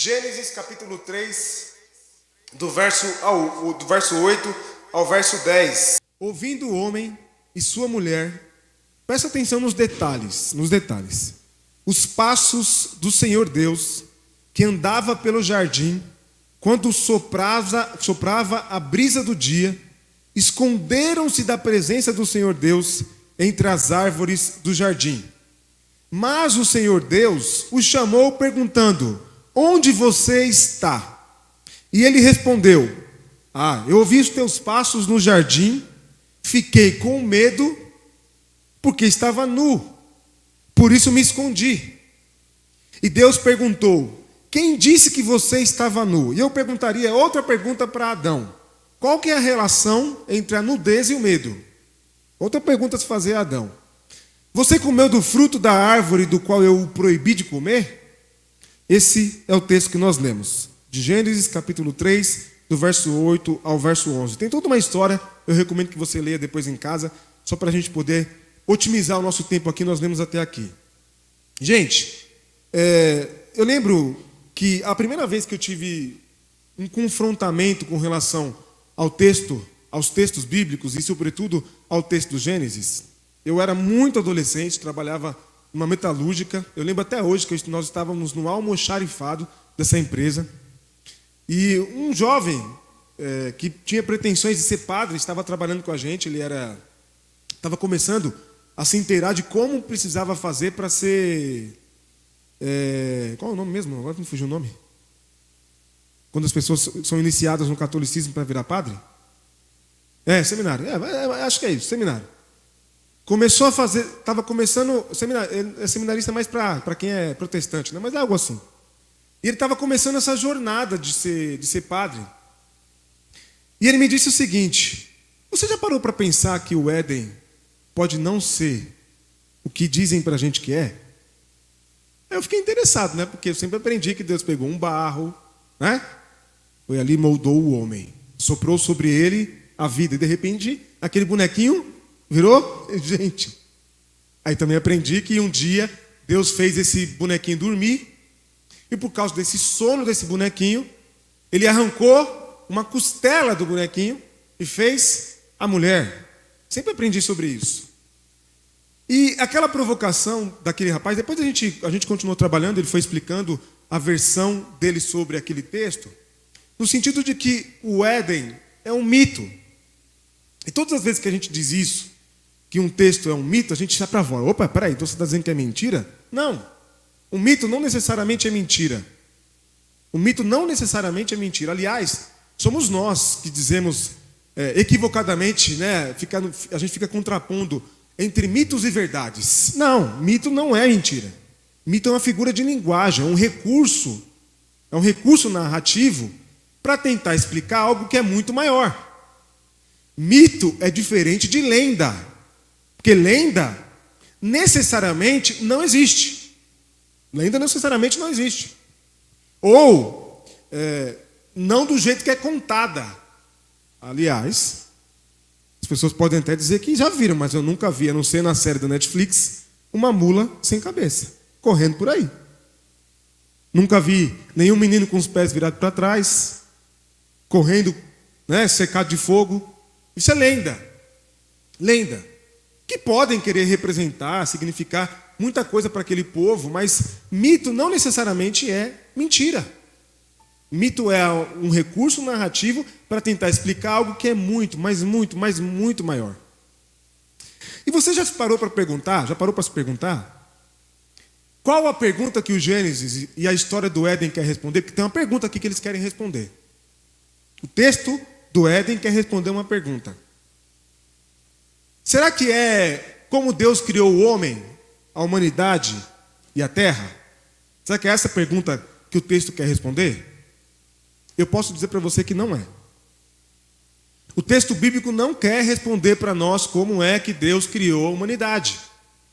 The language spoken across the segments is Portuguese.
Gênesis capítulo 3, do verso 8 ao verso 10. Ouvindo o homem e sua mulher, presta atenção nos detalhes. Os passos do Senhor Deus, que andava pelo jardim, quando soprava a brisa do dia, esconderam-se da presença do Senhor Deus entre as árvores do jardim. Mas o Senhor Deus o chamou perguntando: onde você está? E ele respondeu: eu ouvi os teus passos no jardim, fiquei com medo, porque estava nu, por isso me escondi. E Deus perguntou: quem disse que você estava nu? E eu perguntaria outra pergunta para Adão: qual que é a relação entre a nudez e o medo? Outra pergunta a se fazer a Adão: você comeu do fruto da árvore do qual eu o proibi de comer? Esse é o texto que nós lemos, de Gênesis capítulo 3, do verso 8 ao verso 11. Tem toda uma história, eu recomendo que você leia depois em casa, só para a gente poder otimizar o nosso tempo aqui, nós lemos até aqui. Gente, eu lembro que a primeira vez que eu tive um confrontamento com relação aos textos bíblicos e sobretudo ao texto do Gênesis, eu era muito adolescente, trabalhava numa metalúrgica. Eu lembro até hoje que nós estávamos no almoxarifado dessa empresa. E um jovem que tinha pretensões de ser padre estava trabalhando com a gente. Ele estava começando a se inteirar de como precisava fazer para ser... qual é o nome mesmo? Agora me fugiu o nome. Quando as pessoas são iniciadas no catolicismo para virar padre? Seminário. Acho que é isso, seminário. Começou a fazer, estava começando, seminarista mais para quem é protestante, né? Mas é algo assim. E ele estava começando essa jornada de ser padre. E ele me disse o seguinte: você já parou para pensar que o Éden pode não ser o que dizem para a gente que é? Eu fiquei interessado, né? Porque eu sempre aprendi que Deus pegou um barro, né? Foi ali e moldou o homem. Soprou sobre ele a vida. E de repente, aquele bonequinho virou gente. Aí também aprendi que um dia Deus fez esse bonequinho dormir, e por causa desse sono desse bonequinho, ele arrancou uma costela do bonequinho e fez a mulher. Sempre aprendi sobre isso. E aquela provocação daquele rapaz, depois a gente continuou trabalhando, ele foi explicando a versão dele sobre aquele texto, no sentido de que o Éden é um mito. E todas as vezes que a gente diz isso, que um texto é um mito, a gente sai para fora. Opa, peraí, então você está dizendo que é mentira? Não. O mito não necessariamente é mentira. O mito não necessariamente é mentira. Aliás, somos nós que dizemos equivocadamente, né? A gente fica contrapondo entre mitos e verdades. Não, mito não é mentira. Mito é uma figura de linguagem, é um recurso narrativo para tentar explicar algo que é muito maior. Mito é diferente de lenda. Porque lenda necessariamente não existe. Lenda necessariamente não existe. Ou não do jeito que é contada. Aliás, as pessoas podem até dizer que já viram, mas eu nunca vi, a não ser na série da Netflix, uma mula sem cabeça, correndo por aí. Nunca vi nenhum menino com os pés virados para trás, correndo, né, cercado de fogo. Isso é lenda. Lenda. Que podem querer representar, significar muita coisa para aquele povo, mas mito não necessariamente é mentira. Mito é um recurso narrativo para tentar explicar algo que é muito, mas muito maior. E você já parou para perguntar? Já parou para se perguntar? Qual a pergunta que o Gênesis e a história do Éden quer responder? Porque tem uma pergunta aqui que eles querem responder. O texto do Éden quer responder uma pergunta. Será que é como Deus criou o homem, a humanidade e a terra? Será que é essa pergunta que o texto quer responder? Eu posso dizer para você que não é. O texto bíblico não quer responder para nós como é que Deus criou a humanidade,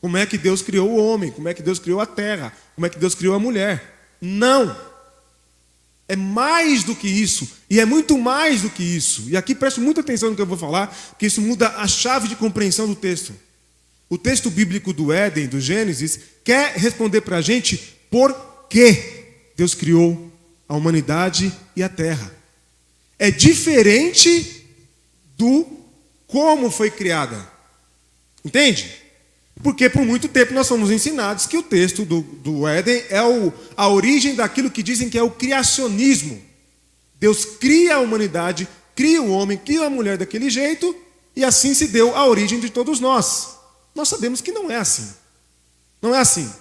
como é que Deus criou o homem, como é que Deus criou a terra, como é que Deus criou a mulher. Não! É mais do que isso, e é muito mais do que isso. E aqui preste muita atenção no que eu vou falar, porque isso muda a chave de compreensão do texto. O texto bíblico do Éden, do Gênesis, quer responder para a gente por que Deus criou a humanidade e a terra. É diferente do como foi criada. Entende? Porque por muito tempo nós fomos ensinados que o texto do Éden é a origem daquilo que dizem que é o criacionismo. Deus cria a humanidade, cria o homem, cria a mulher daquele jeito, e assim se deu a origem de todos nós. Nós sabemos que não é assim. Não é assim.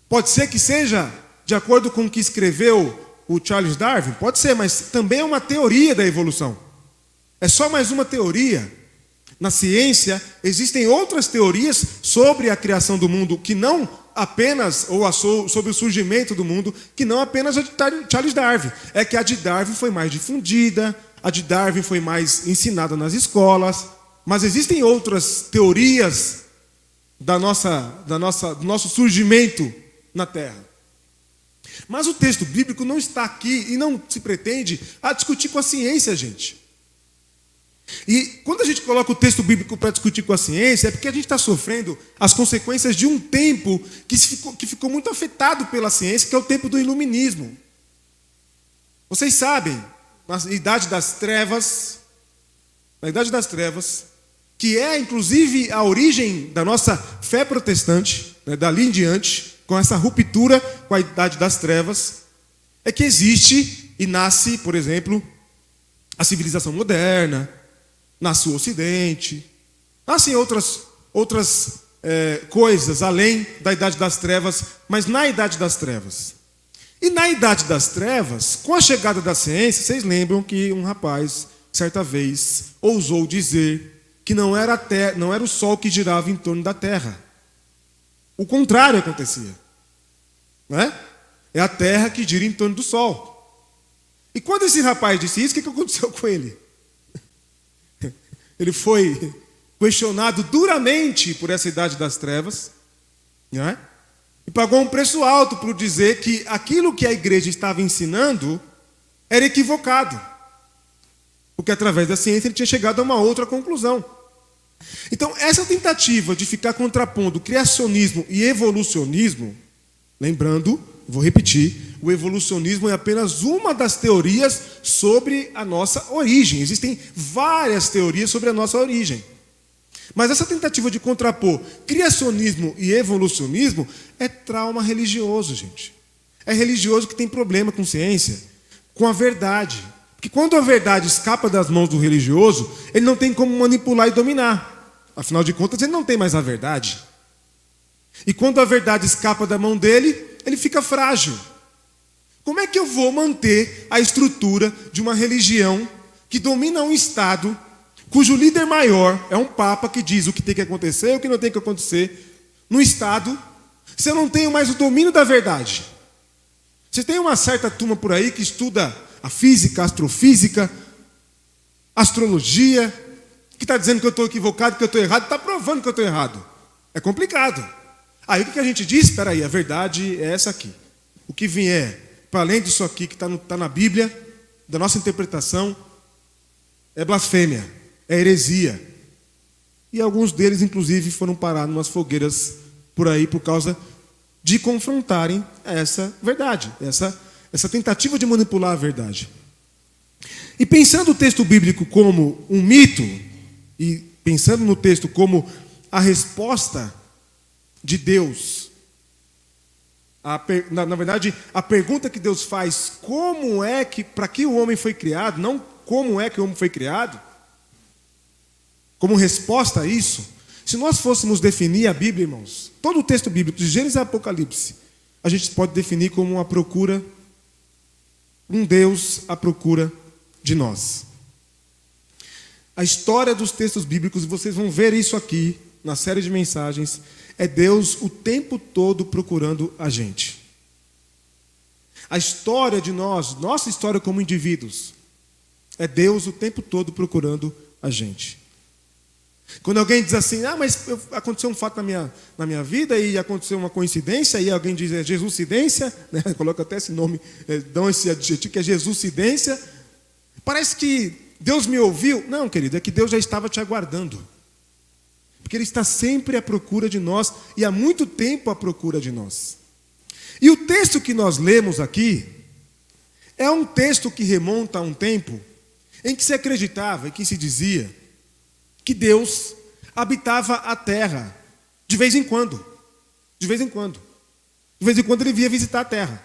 Pode ser que seja de acordo com o que escreveu o Charles Darwin, pode ser, mas também é uma teoria da evolução. É só mais uma teoria. Na ciência, existem outras teorias sobre a criação do mundo, que não apenas, ou sobre o surgimento do mundo, que não apenas a de Charles Darwin. É que a de Darwin foi mais difundida, a de Darwin foi mais ensinada nas escolas, mas existem outras teorias do nosso surgimento na Terra. Mas o texto bíblico não está aqui e não se pretende a discutir com a ciência, gente. E quando a gente coloca o texto bíblico para discutir com a ciência, é porque a gente está sofrendo as consequências de um tempo que ficou muito afetado pela ciência, que é o tempo do iluminismo. Vocês sabem, na Idade das Trevas, que é inclusive a origem da nossa fé protestante, né, dali em diante, com essa ruptura com a Idade das Trevas, é que existe e nasce, por exemplo, a civilização moderna, nasce o Ocidente, nascem outras coisas além da Idade das Trevas, mas na Idade das Trevas. E na Idade das Trevas, com a chegada da ciência, vocês lembram que um rapaz, certa vez, ousou dizer que não era o Sol que girava em torno da Terra. O contrário acontecia. Não é? É a Terra que gira em torno do Sol. E quando esse rapaz disse isso, o que aconteceu com ele? Ele foi questionado duramente por essa Idade das Trevas, não é? E pagou um preço alto por dizer que aquilo que a igreja estava ensinando era equivocado. Porque através da ciência ele tinha chegado a uma outra conclusão. Então, essa tentativa de ficar contrapondo criacionismo e evolucionismo, lembrando, vou repetir, o evolucionismo é apenas uma das teorias sobre a nossa origem. Existem várias teorias sobre a nossa origem. Mas essa tentativa de contrapor criacionismo e evolucionismo é trauma religioso, gente. É religioso que tem problema com ciência, com a verdade. Porque quando a verdade escapa das mãos do religioso, ele não tem como manipular e dominar. Afinal de contas, ele não tem mais a verdade. E quando a verdade escapa da mão dele, ele fica frágil. Como é que eu vou manter a estrutura de uma religião que domina um Estado, cujo líder maior é um Papa que diz o que tem que acontecer e o que não tem que acontecer no Estado, se eu não tenho mais o domínio da verdade? Você tem uma certa turma por aí que estuda a física, a astrofísica, astrologia, que está dizendo que eu estou equivocado, que eu estou errado, está provando que eu estou errado. É complicado. Aí o que a gente diz? Espera aí, a verdade é essa aqui. O que vier para além disso aqui que está na Bíblia, da nossa interpretação, é blasfêmia, é heresia. E alguns deles, inclusive, foram parar em umas fogueiras por aí por causa de confrontarem essa verdade, essa tentativa de manipular a verdade. E pensando o texto bíblico como um mito, e pensando no texto como a resposta de Deus, na verdade, a pergunta que Deus faz, como é que, para que o homem foi criado, não como é que o homem foi criado, como resposta a isso, se nós fôssemos definir a Bíblia, irmãos, todo o texto bíblico, de Gênesis a Apocalipse, a gente pode definir como uma procura, um Deus à procura de nós. A história dos textos bíblicos, vocês vão ver isso aqui, na série de mensagens, é Deus o tempo todo procurando a gente. A história de nós, nossa história como indivíduos, é Deus o tempo todo procurando a gente. Quando alguém diz assim, mas aconteceu um fato na minha vida e aconteceu uma coincidência, e alguém diz, é Jesuscidência, né? Coloca até esse nome, dão esse adjetivo que é Jesuscidência, parece que Deus me ouviu. Não, querido, é que Deus já estava te aguardando. Porque Ele está sempre à procura de nós, e há muito tempo à procura de nós. E o texto que nós lemos aqui É um texto que remonta a um tempo em que se acreditava e que se dizia que Deus habitava a terra de vez em quando. De vez em quando. De vez em quando ele via visitar a terra.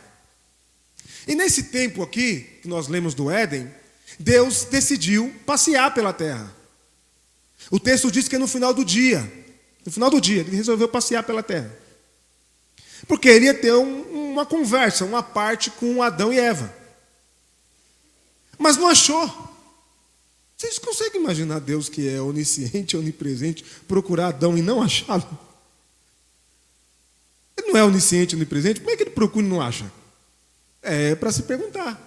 E nesse tempo aqui, que nós lemos do Éden, Deus decidiu passear pela terra. O texto diz que no final do dia, ele resolveu passear pela terra. Porque ele ia ter uma conversa, uma parte com Adão e Eva. Mas não achou. Vocês conseguem imaginar Deus, que é onisciente, onipresente, procurar Adão e não achá-lo? Ele não é onisciente, onipresente, como é que ele procura e não acha? É para se perguntar.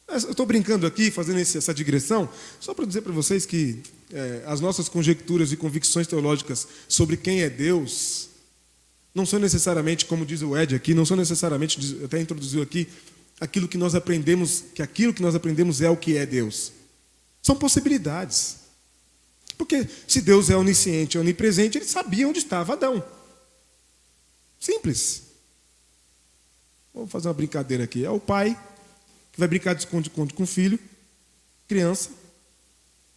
Eu estou brincando aqui, fazendo essa digressão, só para dizer para vocês que as nossas conjecturas e convicções teológicas sobre quem é Deus não são necessariamente, como diz o Ed aqui, não são necessariamente, até introduziu aqui, aquilo que nós aprendemos é o que é Deus. São possibilidades. Porque se Deus é onisciente, onipresente, ele sabia onde estava Adão. Simples. Vou fazer uma brincadeira aqui. É o pai que vai brincar de esconde-esconde com o filho, criança,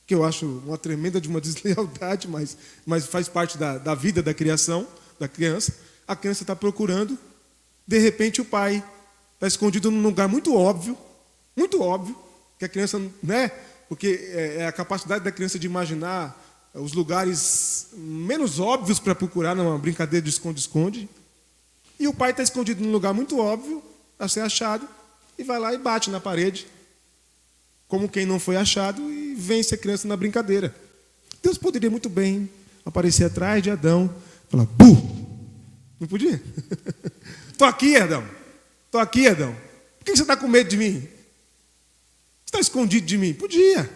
que eu acho uma tremenda de uma deslealdade, mas faz parte da vida da criação da criança. A criança está procurando, de repente o pai está escondido num lugar muito óbvio, que a criança, né? Porque é a capacidade da criança de imaginar os lugares menos óbvios para procurar numa brincadeira de esconde-esconde. E o pai está escondido num lugar muito óbvio a ser achado e vai lá e bate na parede, como quem não foi achado, e vence a criança na brincadeira. Deus poderia muito bem aparecer atrás de Adão e falar: "Bu!" Não podia? Estou aqui, Adão. Por que você está com medo de mim? Você está escondido de mim? Podia.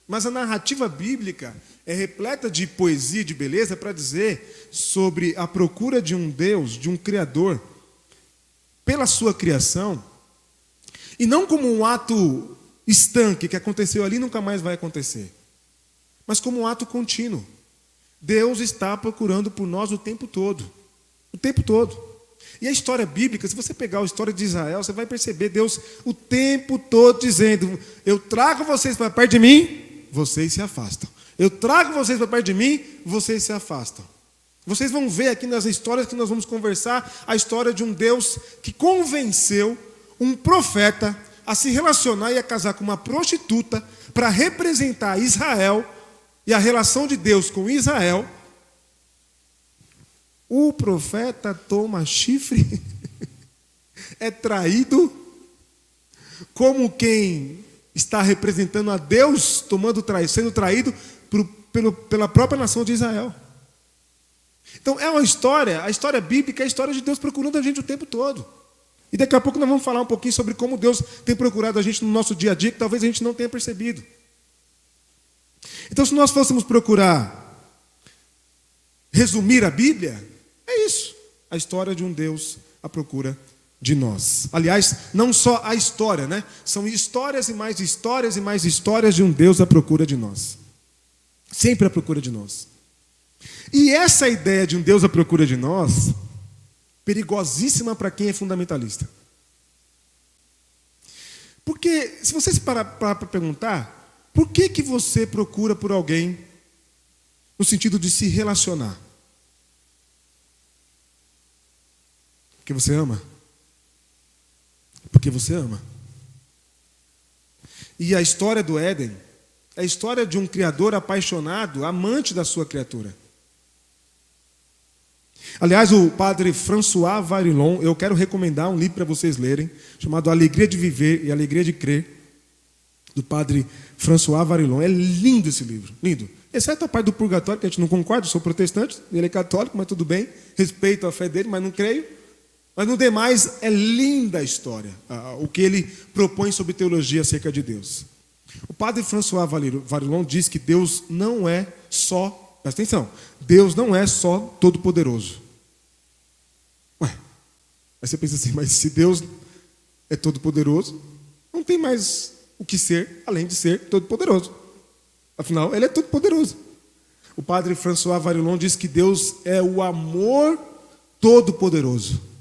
Mas a narrativa bíblica é repleta de poesia e de beleza para dizer sobre a procura de um Deus, de um Criador, pela sua criação, e não como um ato estanque que aconteceu ali e nunca mais vai acontecer, mas como um ato contínuo. Deus está procurando por nós o tempo todo. O tempo todo. E a história bíblica, se você pegar a história de Israel, você vai perceber Deus o tempo todo dizendo: eu trago vocês para perto de mim, vocês se afastam. Eu trago vocês para perto de mim, vocês se afastam. Vocês vão ver aqui nas histórias que nós vamos conversar, a história de um Deus que convenceu um profeta a se relacionar e a casar com uma prostituta para representar Israel e a relação de Deus com Israel. O profeta toma chifre, é traído, como quem está representando a Deus, sendo traído pela própria nação de Israel. Então é uma história, a história bíblica é a história de Deus procurando a gente o tempo todo. E daqui a pouco nós vamos falar um pouquinho sobre como Deus tem procurado a gente no nosso dia a dia, que talvez a gente não tenha percebido. Então, se nós fôssemos procurar resumir a Bíblia, é isso, a história de um Deus à procura de nós. Aliás, não só a história, né? São histórias e mais histórias e mais histórias de um Deus à procura de nós. Sempre à procura de nós. E essa ideia de um Deus à procura de nós, perigosíssima para quem é fundamentalista. Porque, se você se parar para perguntar, por que você procura por alguém no sentido de se relacionar? Porque você ama? Porque você ama. E a história do Éden é a história de um criador apaixonado, amante da sua criatura. Aliás, o padre François Varillon, eu quero recomendar um livro para vocês lerem, chamado Alegria de Viver e Alegria de Crer, do padre François Varillon. É lindo esse livro, lindo. Exceto a parte do purgatório, que a gente não concorda, eu sou protestante, ele é católico, mas tudo bem, respeito a fé dele, mas não creio. Mas no demais, é linda a história, o que ele propõe sobre teologia acerca de Deus. O padre François Varillon diz que Deus não é só, presta atenção, Deus não é só todo-poderoso. Ué, aí você pensa assim, mas se Deus é todo-poderoso, não tem mais o que ser, além de ser todo-poderoso. Afinal, ele é todo-poderoso. O padre François Varillon diz que Deus é o amor todo-poderoso.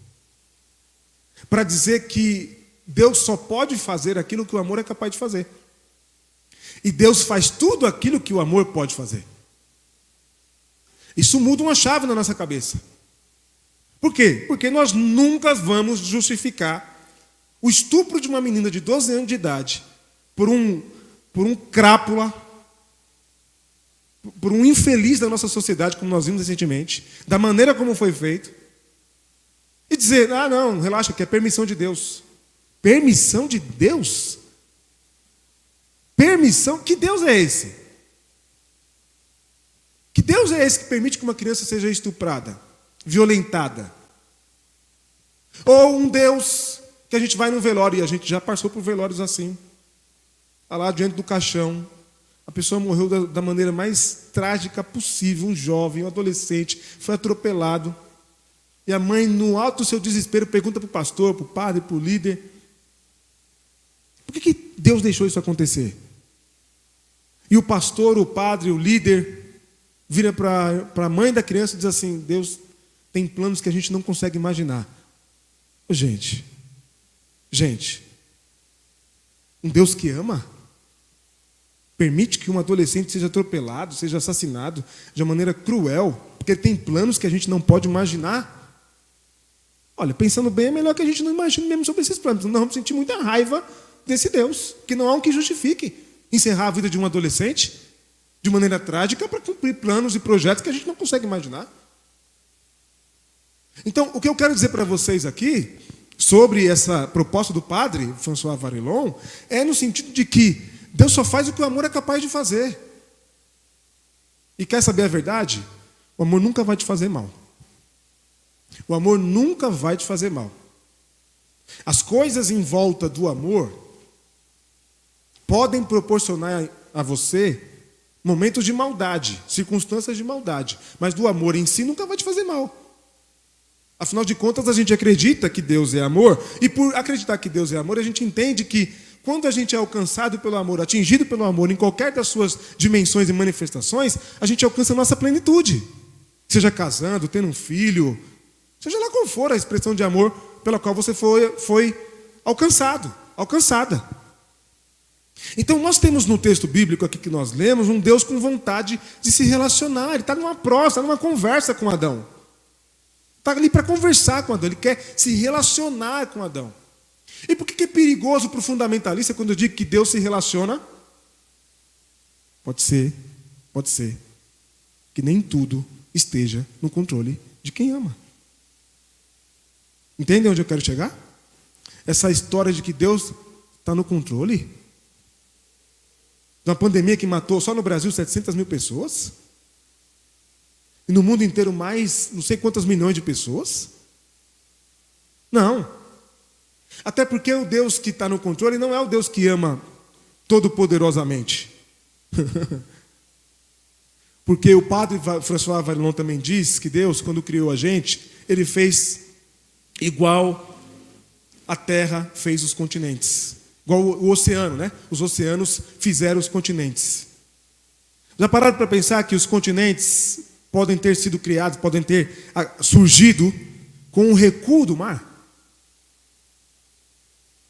Para dizer que Deus só pode fazer aquilo que o amor é capaz de fazer. E Deus faz tudo aquilo que o amor pode fazer. Isso muda uma chave na nossa cabeça. Por quê? Porque nós nunca vamos justificar o estupro de uma menina de 12 anos de idade por um crápula, por um infeliz da nossa sociedade, como nós vimos recentemente, da maneira como foi feito, e dizer, não, relaxa, que é permissão de Deus. Permissão de Deus? Permissão? Que Deus é esse? Que Deus é esse que permite que uma criança seja estuprada, violentada? Ou um Deus que a gente vai num velório, e a gente já passou por velórios assim, está lá diante do caixão, a pessoa morreu da maneira mais trágica possível, um jovem, um adolescente, foi atropelado, e a mãe, no alto do seu desespero, pergunta para o pastor, para o padre, para o líder, por que Deus deixou isso acontecer? E o pastor, o padre, o líder, vira para a mãe da criança e diz assim, Deus tem planos que a gente não consegue imaginar. Gente, um Deus que ama, permite que um adolescente seja atropelado, seja assassinado de uma maneira cruel, porque ele tem planos que a gente não pode imaginar. Olha, pensando bem, é melhor que a gente não imagine mesmo sobre esses planos. Nós vamos sentir muita raiva desse Deus, que não há um que justifique encerrar a vida de um adolescente de maneira trágica para cumprir planos e projetos que a gente não consegue imaginar. Então, o que eu quero dizer para vocês aqui, sobre essa proposta do padre François Varillon, é no sentido de que Deus só faz o que o amor é capaz de fazer. E quer saber a verdade? O amor nunca vai te fazer mal. O amor nunca vai te fazer mal. As coisas em volta do amor podem proporcionar a você momentos de maldade, circunstâncias de maldade, mas do amor em si nunca vai te fazer mal. Afinal de contas, a gente acredita que Deus é amor, e por acreditar que Deus é amor, a gente entende que quando a gente é alcançado pelo amor, atingido pelo amor, em qualquer das suas dimensões e manifestações, a gente alcança a nossa plenitude. Seja casando, tendo um filho, seja lá qual for a expressão de amor pela qual você foi alcançado, alcançada. Então nós temos no texto bíblico aqui que nós lemos, um Deus com vontade de se relacionar. Ele está numa prosa, está numa conversa com Adão. Está ali para conversar com Adão, ele quer se relacionar com Adão. E por que é perigoso para o fundamentalista quando eu digo que Deus se relaciona? Pode ser que nem tudo esteja no controle de quem ama. Entende onde eu quero chegar? Essa história de que Deus está no controle de uma pandemia que matou só no Brasil 700 mil pessoas, e no mundo inteiro mais não sei quantas milhões de pessoas. Não. Até porque o Deus que está no controle não é o Deus que ama todo-poderosamente. Porque o padre François Varillon também diz que Deus, quando criou a gente, ele fez igual a terra fez os continentes. Igual o oceano, né? Os oceanos fizeram os continentes. Já pararam para pensar que os continentes podem ter sido criados, podem ter surgido com o recuo do mar?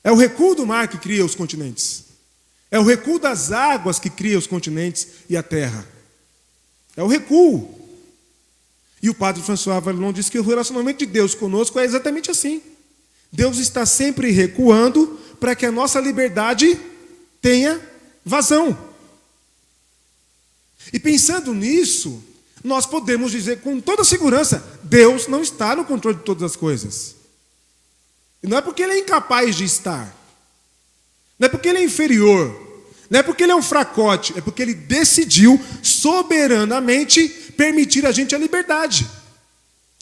É o recuo do mar que cria os continentes. É o recuo das águas que cria os continentes e a terra. É o recuo. E o padre François Varillon diz que o relacionamento de Deus conosco é exatamente assim. Deus está sempre recuando para que a nossa liberdade tenha vazão. E pensando nisso, nós podemos dizer com toda segurança, Deus não está no controle de todas as coisas. E não é porque Ele é incapaz de estar. Não é porque Ele é inferior. Não é porque Ele é um fracote. É porque Ele decidiu soberanamente permitir a gente a liberdade.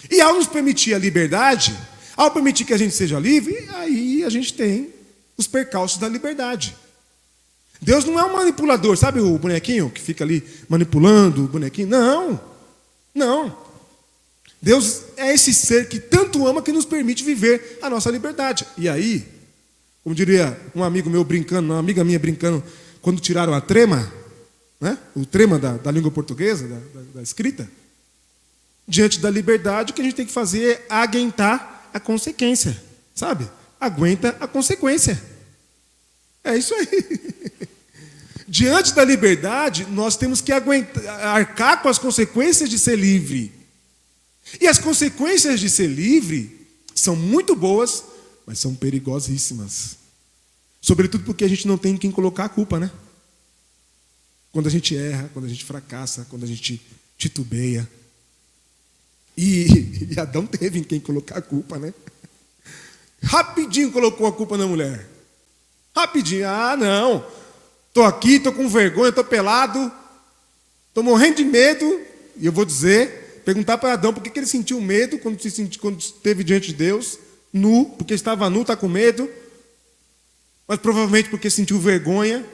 E ao nos permitir a liberdade, ao permitir que a gente seja livre, aí a gente tem os percalços da liberdade. Deus não é um manipulador. Sabe o bonequinho que fica ali manipulando o bonequinho? Não. Deus é esse ser que tanto ama que nos permite viver a nossa liberdade. E aí, como diria um amigo meu brincando, uma amiga minha brincando, quando tiraram a trema, né? O trema da língua portuguesa, da escrita, diante da liberdade, o que a gente tem que fazer é aguentar a consequência, sabe? aguenta a consequência. É isso aí. Diante da liberdade, nós temos que arcar com as consequências de ser livre. E as consequências de ser livre são muito boas, mas são perigosíssimas. Sobretudo porque a gente não tem em quem colocar a culpa, né? Quando a gente erra, quando a gente fracassa, quando a gente titubeia. E Adão teve em quem colocar a culpa, né? Rapidinho colocou a culpa na mulher. Rapidinho. Ah, não. Estou aqui, estou com vergonha, estou pelado, estou morrendo de medo. E eu vou dizer, perguntar para Adão por que ele sentiu medo quando esteve diante de Deus, nu, porque estava nu, está com medo, mas provavelmente porque sentiu vergonha.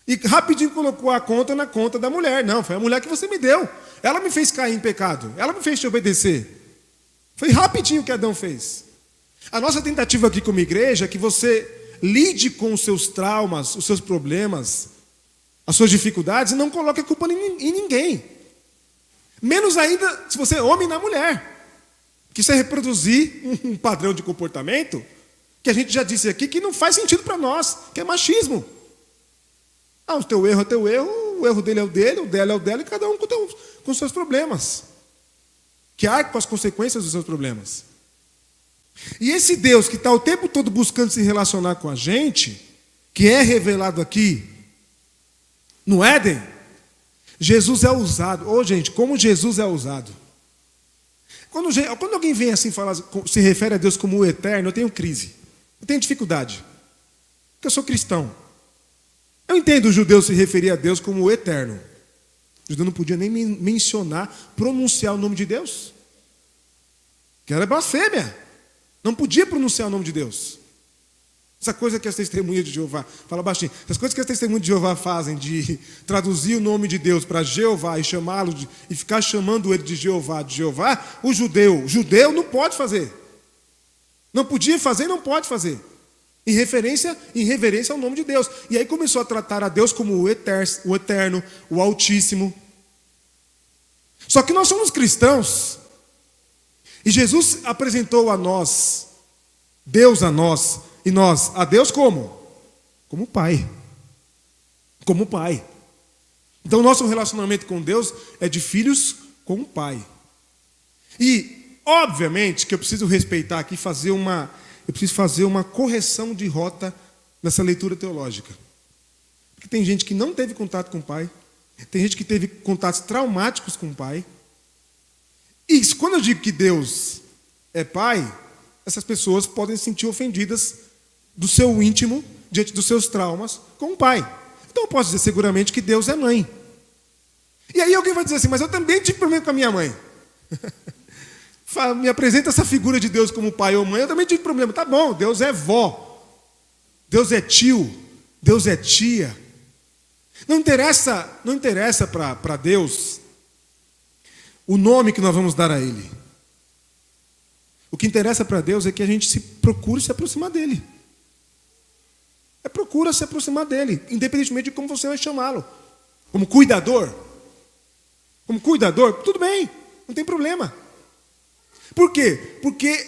E rapidinho colocou a conta na conta da mulher. Não, foi a mulher que você me deu. Ela me fez cair em pecado, ela me fez te obedecer. Foi rapidinho que Adão fez. A nossa tentativa aqui como igreja é que você lide com os seus traumas, os seus problemas, as suas dificuldades, e não coloque a culpa em ninguém. Menos ainda se você é homem na mulher. Que isso é reproduzir um padrão de comportamento que a gente já disse aqui que não faz sentido para nós, que é machismo. Ah, o teu erro é teu erro, o erro dele é o dele, o dela é o dela, e cada um com os seus problemas. Que arque com as consequências dos seus problemas. E esse Deus que está o tempo todo buscando se relacionar com a gente, que é revelado aqui no Éden, Jesus é usado. Ô, gente, como Jesus é usado. Quando alguém vem assim falar, se refere a Deus como o eterno, eu tenho crise. Eu tenho dificuldade. Porque eu sou cristão. Eu entendo o judeu se referir a Deus como o eterno. O judeu não podia nem mencionar, pronunciar o nome de Deus. Que era blasfêmia. Não podia pronunciar o nome de Deus. Essa coisa que as testemunhas de Jeová, fala baixinho, essas coisas que as testemunhas de Jeová fazem, de traduzir o nome de Deus para Jeová e chamá-lo, e ficar chamando ele de Jeová, o judeu não pode fazer. Não podia fazer e não pode fazer. Em reverência ao nome de Deus. E aí começou a tratar a Deus como o eterno, o Altíssimo. Só que nós somos cristãos. E Jesus apresentou a nós, Deus a nós, e nós a Deus como? Como Pai. Como Pai. Então o nosso relacionamento com Deus é de filhos com o Pai. E, obviamente, que eu preciso respeitar aqui, eu preciso fazer uma correção de rota nessa leitura teológica. Porque tem gente que não teve contato com o Pai, tem gente que teve contatos traumáticos com o Pai. E quando eu digo que Deus é Pai, essas pessoas podem se sentir ofendidas do seu íntimo, diante dos seus traumas, com o Pai. Então eu posso dizer seguramente que Deus é mãe. E aí alguém vai dizer assim, mas eu também tive problema com a minha mãe. Me apresenta essa figura de Deus como pai ou mãe, eu também tive problema. Tá bom, Deus é vó, Deus é tio, Deus é tia. Não interessa para Deus o nome que nós vamos dar a Ele. O que interessa para Deus é que a gente procure se aproximar dEle. Procura se aproximar dEle, independentemente de como você vai chamá-lo. Como cuidador. Como cuidador, tudo bem, não tem problema. Por quê? Porque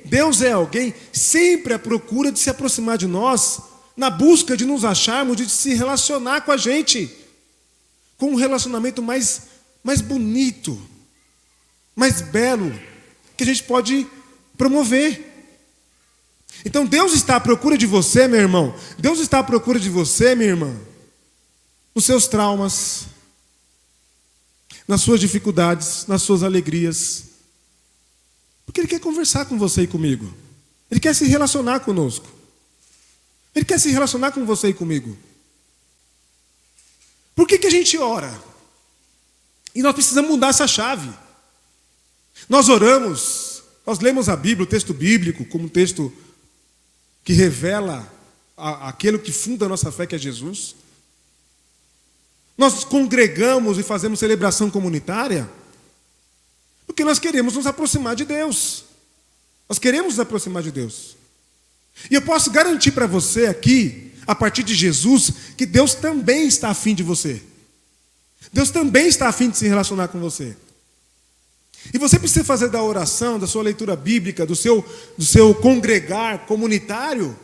Deus é alguém sempre à procura de se aproximar de nós, na busca de nos acharmos, de se relacionar com a gente, com um relacionamento mais bonito, mais belo, que a gente pode promover. Então Deus está à procura de você, meu irmão. Deus está à procura de você, minha irmã, nos seus traumas, nas suas dificuldades, nas suas alegrias. Porque Ele quer conversar com você e comigo. Ele quer se relacionar conosco. Ele quer se relacionar com você e comigo. Por que a gente ora? E nós precisamos mudar essa chave. Nós oramos, nós lemos a Bíblia, o texto bíblico, como um texto que revela aquilo que funda a nossa fé, que é Jesus. Nós congregamos e fazemos celebração comunitária porque nós queremos nos aproximar de Deus. Nós queremos nos aproximar de Deus. E eu posso garantir para você aqui, a partir de Jesus, que Deus também está afim de você. Deus também está afim de se relacionar com você. E você precisa fazer da oração, da sua leitura bíblica, do seu congregar comunitário,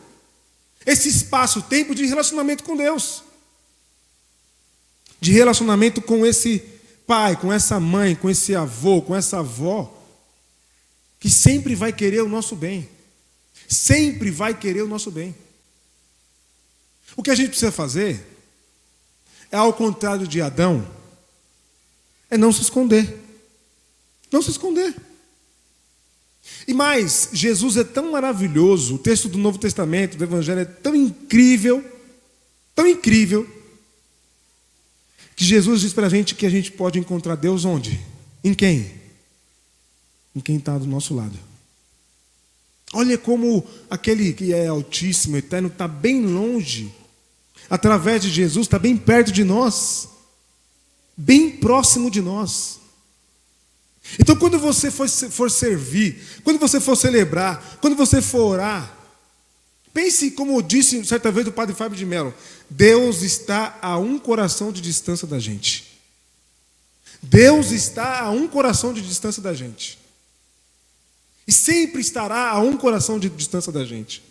esse espaço-tempo de relacionamento com Deus. De relacionamento com esse pai, com essa mãe, com esse avô, com essa avó, que sempre vai querer o nosso bem. Sempre vai querer o nosso bem. O que a gente precisa fazer é, ao contrário de Adão, é não se esconder. Não se esconder. E mais, Jesus é tão maravilhoso, o texto do Novo Testamento, do Evangelho é tão incrível, que Jesus diz para a gente que a gente pode encontrar Deus onde? Em quem? Em quem está do nosso lado. Olha como aquele que é altíssimo, eterno, está bem longe. Através de Jesus, está bem perto de nós. Bem próximo de nós. Então, quando você for servir, quando você for celebrar, quando você for orar, pense como disse certa vez o padre Fábio de Mello: Deus está a um coração de distância da gente. Deus está a um coração de distância da gente. E sempre estará a um coração de distância da gente.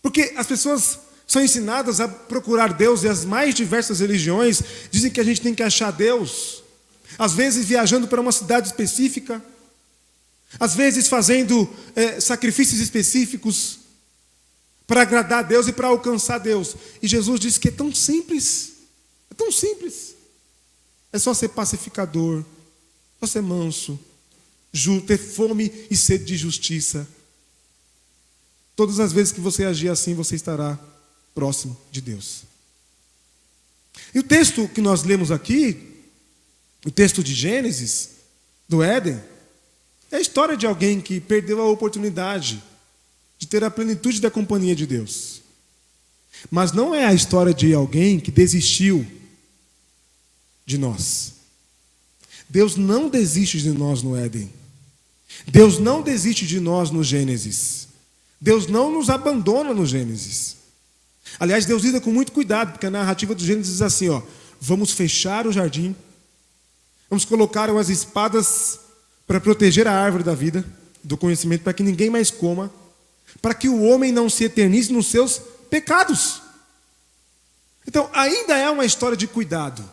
Porque as pessoas são ensinadas a procurar Deus, e as mais diversas religiões dizem que a gente tem que achar Deus. Às vezes viajando para uma cidade específica, às vezes fazendo sacrifícios específicos para agradar a Deus e para alcançar Deus. E Jesus disse que é tão simples, é tão simples. É só ser pacificador, só ser manso, ter fome e sede de justiça. Todas as vezes que você agir assim, você estará próximo de Deus. E o texto que nós lemos aqui, o texto de Gênesis, do Éden, é a história de alguém que perdeu a oportunidade de ter a plenitude da companhia de Deus. Mas não é a história de alguém que desistiu de nós. Deus não desiste de nós no Éden. Deus não desiste de nós no Gênesis. Deus não nos abandona no Gênesis. Aliás, Deus lida com muito cuidado, porque a narrativa do Gênesis diz assim, vamos fechar o jardim, vamos colocar umas espadas para proteger a árvore da vida, do conhecimento, para que ninguém mais coma, para que o homem não se eternize nos seus pecados. Então, ainda é uma história de cuidado.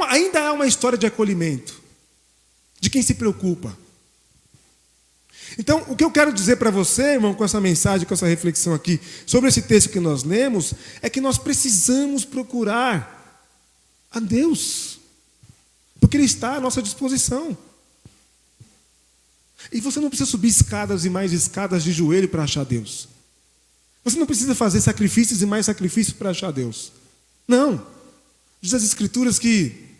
Ainda é uma história de acolhimento, de quem se preocupa. Então, o que eu quero dizer para você, irmão, com essa mensagem, com essa reflexão aqui, sobre esse texto que nós lemos, é que nós precisamos procurar a Deus, porque Ele está à nossa disposição. E você não precisa subir escadas e mais escadas de joelho para achar Deus. Você não precisa fazer sacrifícios e mais sacrifícios para achar Deus. Não. Diz as Escrituras que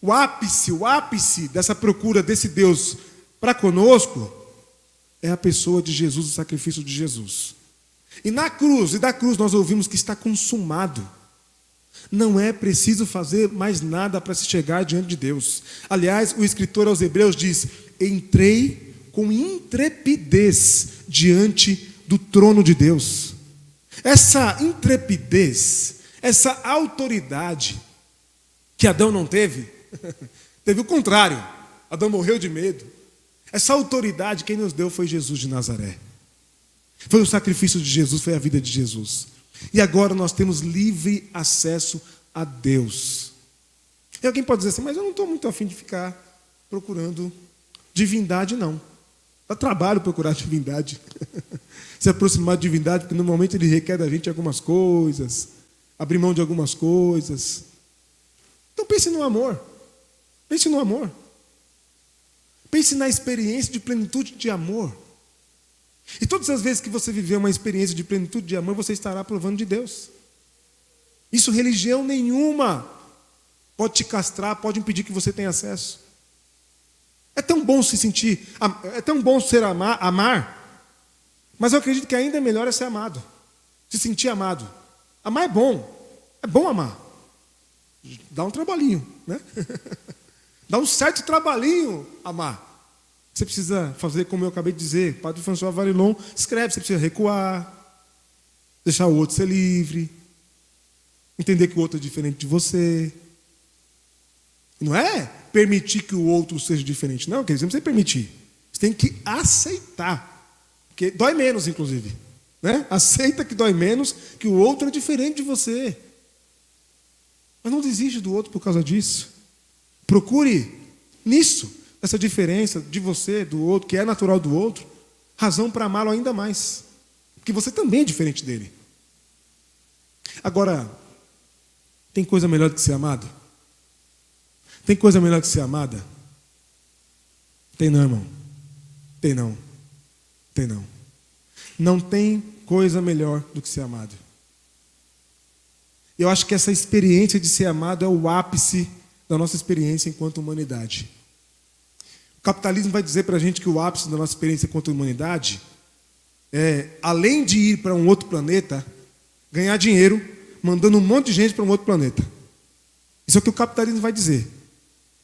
o ápice dessa procura desse Deus para conosco é a pessoa de Jesus, o sacrifício de Jesus. E da cruz nós ouvimos que está consumado. Não é preciso fazer mais nada para se chegar diante de Deus. Aliás, o escritor aos Hebreus diz: entrei com intrepidez diante do trono de Deus. Essa intrepidez, essa autoridade que Adão não teve, teve o contrário. Adão morreu de medo. Essa autoridade quem nos deu foi Jesus de Nazaré. Foi o sacrifício de Jesus, foi a vida de Jesus. E agora nós temos livre acesso a Deus. E alguém pode dizer assim, mas eu não estou muito afim de ficar procurando divindade, não. Dá trabalho procurar divindade. Se aproximar de divindade, porque normalmente ele requer da gente algumas coisas, abrir mão de algumas coisas. Então pense no amor. Pense no amor. Pense na experiência de plenitude de amor. E todas as vezes que você viver uma experiência de plenitude de amor, você estará provando de Deus. Isso religião nenhuma pode te castrar, pode impedir que você tenha acesso. É tão bom se sentir, é tão bom ser amar, mas eu acredito que ainda é melhor ser amado. Se sentir amado. Amar é bom amar. Dá um trabalhinho, né? Dá um certo trabalhinho amar. Você precisa fazer como eu acabei de dizer. O padre François Varilon escreve, você precisa recuar, deixar o outro ser livre, entender que o outro é diferente de você. Não é permitir que o outro seja diferente. Não, querido, você não precisa permitir. Você tem que aceitar. Porque dói menos, inclusive. Né? Aceita que dói menos, que o outro é diferente de você. Mas não desiste do outro por causa disso. Procure nisso, essa diferença de você, do outro, que é natural do outro, razão para amá-lo ainda mais. Porque você também é diferente dele. Agora, tem coisa melhor do que ser amado? Tem coisa melhor que ser amada? Tem não, irmão. Tem não. Tem não. Não tem coisa melhor do que ser amado. Eu acho que essa experiência de ser amado é o ápice da nossa experiência enquanto humanidade. O capitalismo vai dizer para a gente que o ápice da nossa experiência enquanto humanidade é, além de ir para um outro planeta, ganhar dinheiro mandando um monte de gente para um outro planeta. Isso é o que o capitalismo vai dizer.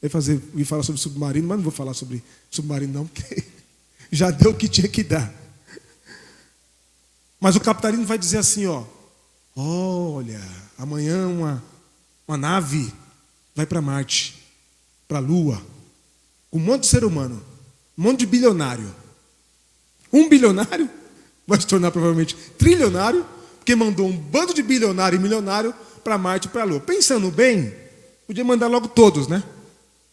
Eu ia falar sobre submarino, mas não vou falar sobre submarino não, porque já deu o que tinha que dar. Mas o capitalismo vai dizer assim, ó, olha, amanhã uma nave vai para Marte, para a Lua, com um monte de ser humano, um monte de bilionário. Um bilionário vai se tornar provavelmente trilionário, porque mandou um bando de bilionário e milionário para Marte e para a Lua. Pensando bem, podia mandar logo todos, né?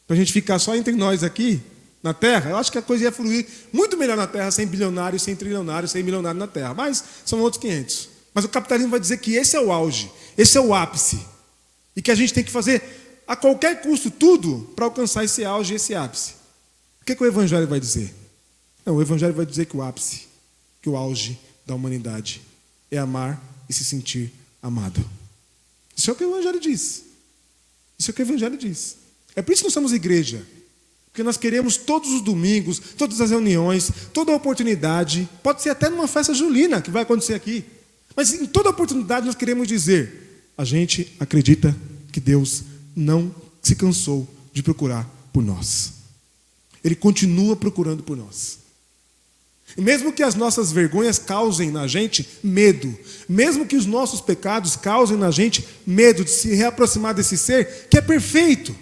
Para a gente ficar só entre nós aqui, na Terra. Eu acho que a coisa ia fluir muito melhor na Terra, sem bilionário, sem trilionário, sem milionário na Terra. Mas são outros 500. Mas o capitalismo vai dizer que esse é o auge, esse é o ápice. E que a gente tem que fazer a qualquer custo tudo para alcançar esse auge e esse ápice. O que o Evangelho vai dizer? Não, o Evangelho vai dizer que o ápice, que o auge da humanidade é amar e se sentir amado. Isso é o que o Evangelho diz. Isso é o que o Evangelho diz. É por isso que nós somos igreja. Porque nós queremos todos os domingos, todas as reuniões, toda a oportunidade, pode ser até numa festa julina que vai acontecer aqui. Mas em toda oportunidade nós queremos dizer, a gente acredita que Deus não se cansou de procurar por nós. Ele continua procurando por nós. E mesmo que as nossas vergonhas causem na gente medo, mesmo que os nossos pecados causem na gente medo de se reaproximar desse ser que é perfeito,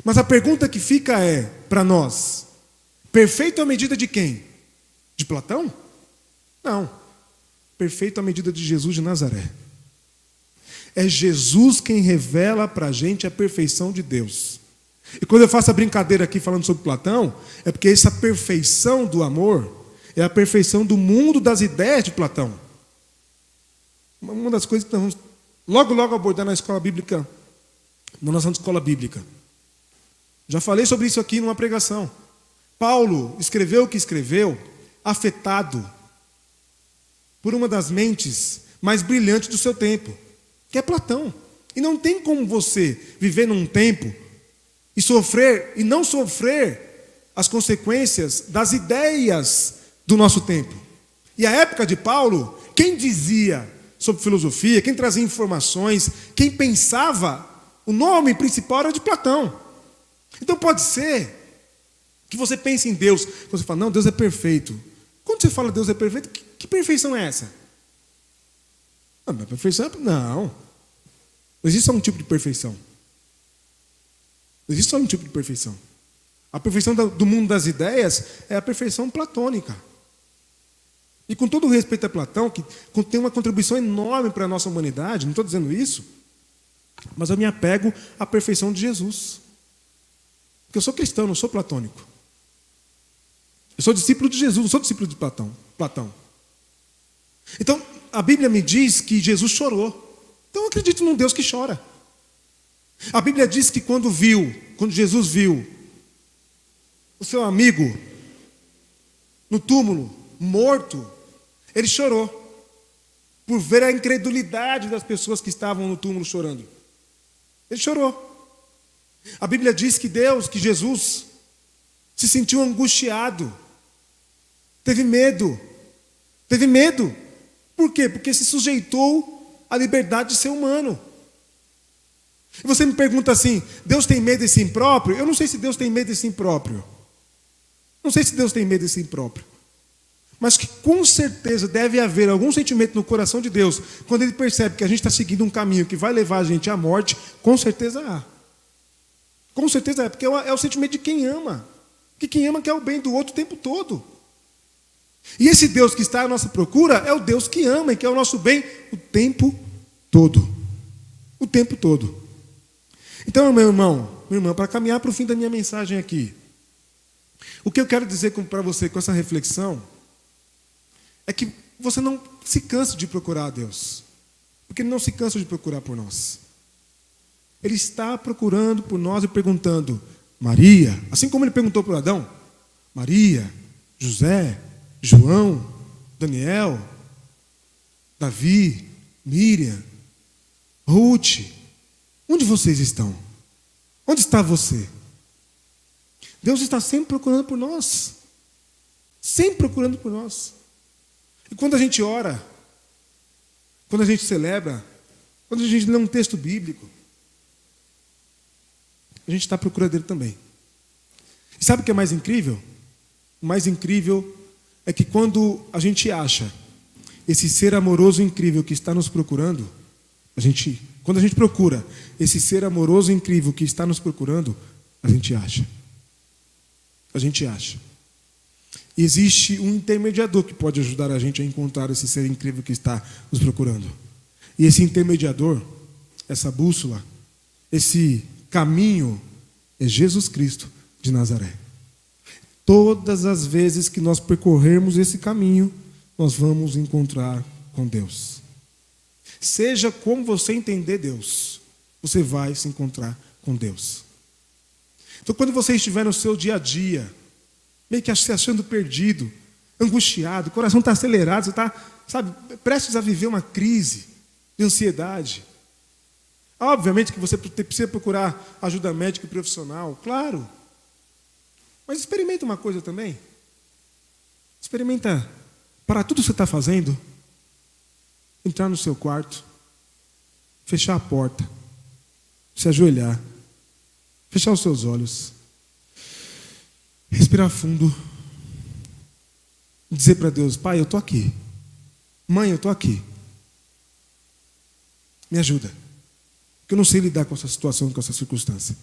Mas a pergunta que fica é, para nós, perfeito à medida de quem? De Platão? Não. Perfeito à medida de Jesus de Nazaré. É Jesus quem revela para a gente a perfeição de Deus. E quando eu faço a brincadeira aqui falando sobre Platão, é porque essa perfeição do amor é a perfeição do mundo das ideias de Platão. Uma das coisas que nós vamos logo abordar na escola bíblica, na nossa escola bíblica. Já falei sobre isso aqui numa pregação. Paulo escreveu o que escreveu, afetado por uma das mentes mais brilhantes do seu tempo, que é Platão. E não tem como você viver num tempo e não sofrer as consequências das ideias do nosso tempo. E a época de Paulo, quem dizia sobre filosofia, quem trazia informações, quem pensava, o nome principal era de Platão. Então pode ser que você pense em Deus, quando você fala, não, Deus é perfeito. Quando você fala Deus é perfeito, que perfeição é essa? Não, perfeição não. Não existe só um tipo de perfeição. Não existe só um tipo de perfeição. A perfeição do mundo das ideias é a perfeição platônica. E com todo o respeito a Platão, que tem uma contribuição enorme para a nossa humanidade, não estou dizendo isso, mas eu me apego à perfeição de Jesus. Porque eu sou cristão, não sou platônico. Eu sou discípulo de Jesus, não sou discípulo de Platão. Então, a Bíblia me diz que Jesus chorou. Então eu acredito num Deus que chora. A Bíblia diz que quando Jesus viu o seu amigo no túmulo, morto, ele chorou. Por ver a incredulidade das pessoas que estavam no túmulo chorando. Ele chorou. A Bíblia diz que Jesus, se sentiu angustiado. Teve medo. Por quê? Porque se sujeitou à liberdade de ser humano. E você me pergunta assim, Deus tem medo de si próprio? Eu não sei se Deus tem medo de si próprio. Mas que com certeza deve haver algum sentimento no coração de Deus, quando Ele percebe que a gente está seguindo um caminho que vai levar a gente à morte, com certeza há. Com certeza é, porque é o sentimento de quem ama. Porque quem ama quer o bem do outro o tempo todo. E esse Deus que está à nossa procura é o Deus que ama e quer o nosso bem o tempo todo. O tempo todo. Então, meu irmão, minha irmã, para caminhar para o fim da minha mensagem aqui, o que eu quero dizer para você com essa reflexão é que você não se canse de procurar a Deus. Porque Ele não se cansa de procurar por nós. Ele está procurando por nós e perguntando, Maria, assim como Ele perguntou por Adão, Maria, José, João, Daniel, Davi, Miriam, Ruth, onde vocês estão? Onde está você? Deus está sempre procurando por nós. Sempre procurando por nós. E quando a gente ora, quando a gente celebra, quando a gente lê um texto bíblico, a gente está à procura dele também. E sabe o que é mais incrível? O mais incrível é que quando a gente acha esse ser amoroso incrível que está nos procurando, quando a gente procura esse ser amoroso incrível que está nos procurando, a gente acha. A gente acha. E existe um intermediador que pode ajudar a gente a encontrar esse ser incrível que está nos procurando. E esse intermediador, essa bússola, esse caminho é Jesus Cristo de Nazaré. Todas as vezes que nós percorrermos esse caminho, nós vamos encontrar com Deus. Seja como você entender Deus, você vai se encontrar com Deus. Então, quando você estiver no seu dia a dia, meio que se achando perdido, angustiado, o coração está acelerado, você está, prestes a viver uma crise de ansiedade. Obviamente que você precisa procurar ajuda médica e profissional, claro. Mas experimenta uma coisa também. Experimenta parar tudo que você está fazendo, entrar no seu quarto, fechar a porta, se ajoelhar, fechar os seus olhos, respirar fundo, dizer para Deus, Pai, eu estou aqui. Mãe, eu estou aqui. Me ajuda. Porque eu não sei lidar com essa situação, com essa circunstância.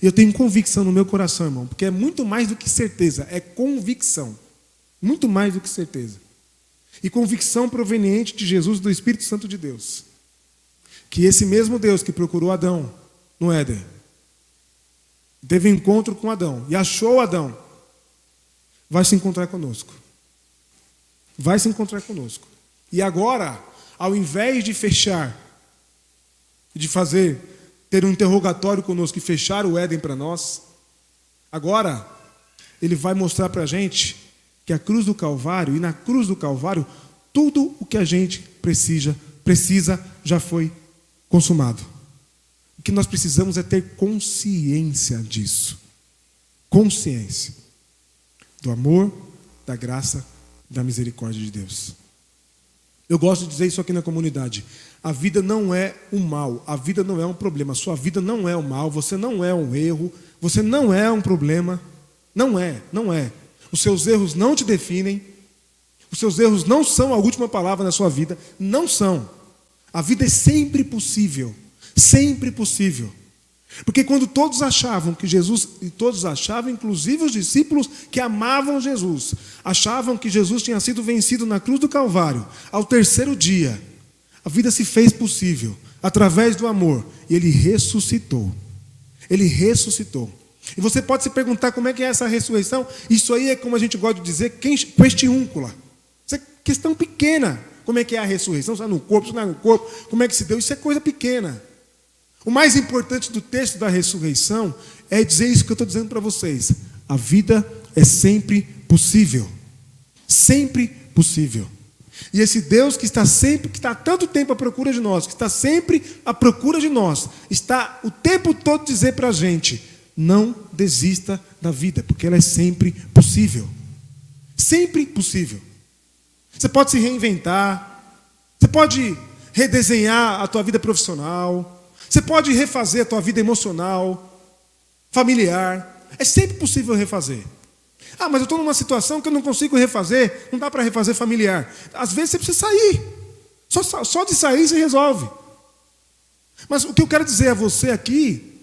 E eu tenho convicção no meu coração, irmão, porque é muito mais do que certeza, é convicção. Muito mais do que certeza. E convicção proveniente de Jesus, do Espírito Santo de Deus. Que esse mesmo Deus que procurou Adão no Éden, teve encontro com Adão e achou Adão, vai se encontrar conosco. Vai se encontrar conosco. E agora, ao invés de fechar, de ter um interrogatório conosco e fechar o Éden para nós, agora Ele vai mostrar para a gente que a cruz do Calvário, e na cruz do Calvário, tudo o que a gente precisa já foi consumado. O que nós precisamos é ter consciência disso. Consciência do amor, da graça, da misericórdia de Deus. Eu gosto de dizer isso aqui na comunidade. A vida não é um mal, a vida não é um problema. A sua vida não é um mal, você não é um erro, você não é um problema. Não é. Os seus erros não te definem. Os seus erros não são a última palavra na sua vida. Não são. A vida é sempre possível. Sempre possível. Porque quando todos achavam que Jesus, e todos achavam, inclusive os discípulos que amavam Jesus, achavam que Jesus tinha sido vencido na cruz do Calvário, ao terceiro dia, a vida se fez possível, através do amor, e Ele ressuscitou. Ele ressuscitou. E você pode se perguntar como é que é essa ressurreição. Isso aí é, como a gente gosta de dizer, questiúncula. Isso é questão pequena. Como é que é a ressurreição? Se é no corpo, se não é no corpo, como é que se deu? Isso é coisa pequena. O mais importante do texto da ressurreição é dizer isso que eu estou dizendo para vocês. A vida é sempre possível. Sempre possível. E esse Deus que está há tanto tempo à procura de nós, que está sempre à procura de nós, está o tempo todo dizer para a gente, não desista da vida, porque ela é sempre possível. Sempre possível. Você pode se reinventar, você pode redesenhar a tua vida profissional, você pode refazer a tua vida emocional, familiar. É sempre possível refazer. Ah, mas eu estou numa situação que eu não consigo refazer, não dá para refazer familiar. Às vezes você precisa sair. Só de sair se resolve. Mas o que eu quero dizer a você aqui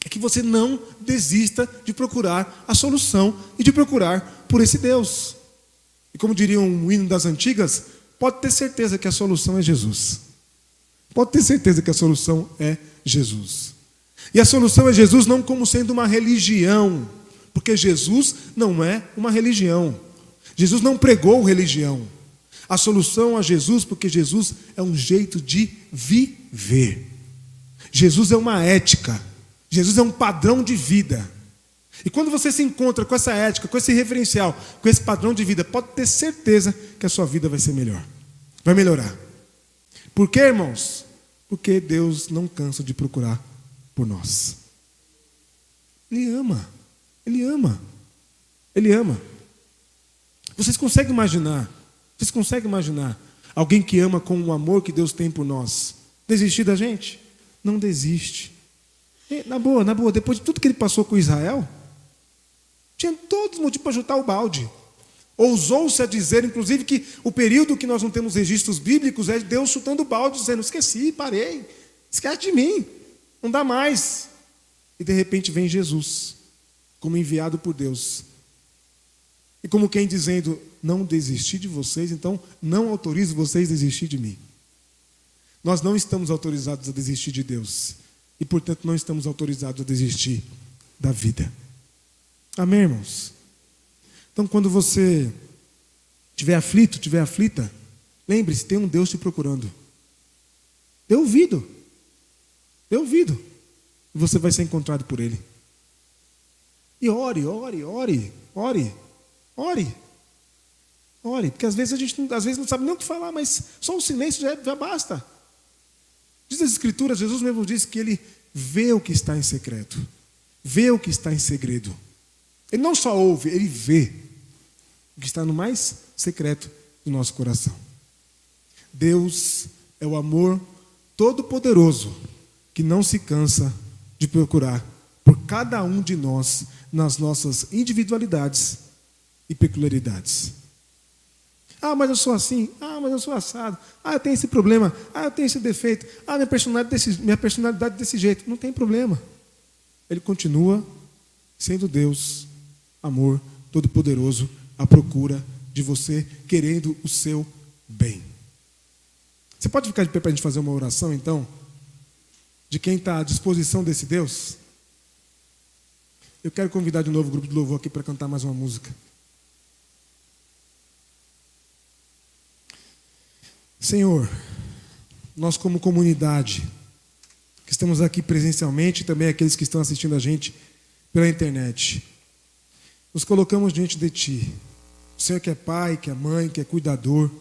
é que você não desista de procurar a solução e de procurar por esse Deus. E como diria um hino das antigas, pode ter certeza que a solução é Jesus. Pode ter certeza que a solução é Jesus. E a solução é Jesus não como sendo uma religião, porque Jesus não é uma religião. Jesus não pregou religião. A solução a Jesus, porque Jesus é um jeito de viver. Jesus é uma ética. Jesus é um padrão de vida. E quando você se encontra com essa ética, com esse referencial, com esse padrão de vida, pode ter certeza que a sua vida vai ser melhor. Vai melhorar. Por quê, irmãos? Porque Deus não cansa de procurar por nós. Ele ama. Ele ama. Ele ama. Vocês conseguem imaginar? Vocês conseguem imaginar alguém que ama com o amor que Deus tem por nós desistir da gente? Não desiste. Na boa, depois de tudo que ele passou com Israel, tinha todos os motivos para chutar o balde. Ousou-se a dizer, inclusive, que o período que nós não temos registros bíblicos é Deus chutando o balde, dizendo: esqueci, parei, esquece de mim, não dá mais. E de repente vem Jesus, como enviado por Deus. E como quem dizendo: não desisti de vocês, então não autorizo vocês a desistir de mim. Nós não estamos autorizados a desistir de Deus. E, portanto, não estamos autorizados a desistir da vida. Amém, irmãos? Então, quando você estiver aflito, estiver aflita, lembre-se, tem um Deus te procurando. Dê ouvido. Dê ouvido. E você vai ser encontrado por Ele. E ore. Ore, porque às vezes a gente não sabe nem o que falar, mas só o silêncio já basta. Diz as Escrituras, Jesus mesmo disse que Ele vê o que está em secreto, vê o que está em segredo. Ele não só ouve, Ele vê o que está no mais secreto do nosso coração. Deus é o amor todo-poderoso que não se cansa de procurar por cada um de nós nas nossas individualidades e peculiaridades. Ah, mas eu sou assim. Ah, mas eu sou assado. Ah, eu tenho esse problema. Ah, eu tenho esse defeito. Ah, minha personalidade desse jeito. Não tem problema. Ele continua sendo Deus, amor todo-poderoso, à procura de você, querendo o seu bem. Você pode ficar de pé para a gente fazer uma oração, então? De quem está à disposição desse Deus? Eu quero convidar de novo o grupo de louvor aqui para cantar mais uma música. Senhor, nós como comunidade, que estamos aqui presencialmente, e também aqueles que estão assistindo a gente pela internet, nos colocamos diante de Ti. O Senhor que é Pai, que é Mãe, que é cuidador,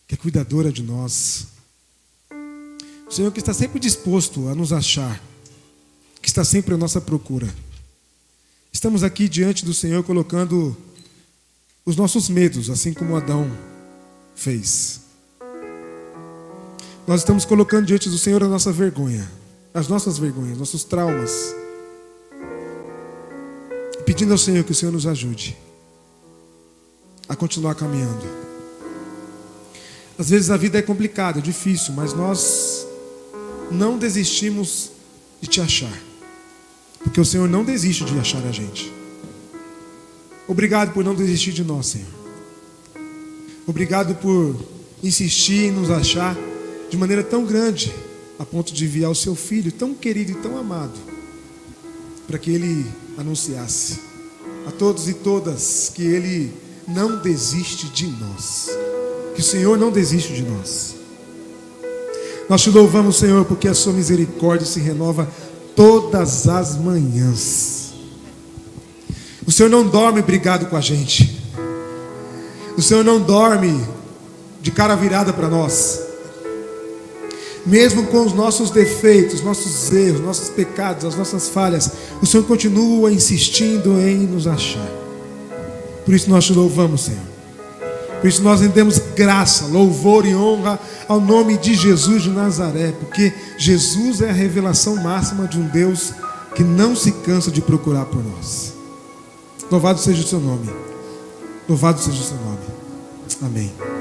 que é cuidadora de nós. O Senhor que está sempre disposto a nos achar, que está sempre à nossa procura. Estamos aqui diante do Senhor colocando os nossos medos, assim como Adão fez. Nós estamos colocando diante do Senhor a nossa vergonha, as nossas vergonhas, nossos traumas, pedindo ao Senhor que o Senhor nos ajude a continuar caminhando. Às vezes a vida é complicada, é difícil, mas nós não desistimos de Te achar, porque o Senhor não desiste de achar a gente. Obrigado por não desistir de nós, Senhor. Obrigado por insistir em nos achar de maneira tão grande, a ponto de enviar o Seu Filho, tão querido e tão amado, para que Ele anunciasse a todos e todas que Ele não desiste de nós, que o Senhor não desiste de nós. Nós Te louvamos, Senhor, porque a Sua misericórdia se renova todas as manhãs. O Senhor não dorme brigado com a gente. O Senhor não dorme de cara virada para nós. Mesmo com os nossos defeitos, nossos erros, nossos pecados, as nossas falhas, o Senhor continua insistindo em nos achar. Por isso nós Te louvamos, Senhor. Por isso nós rendemos graça, louvor e honra ao nome de Jesus de Nazaré, porque Jesus é a revelação máxima de um Deus que não se cansa de procurar por nós. Louvado seja o Seu nome. Louvado seja o Seu nome. Amém.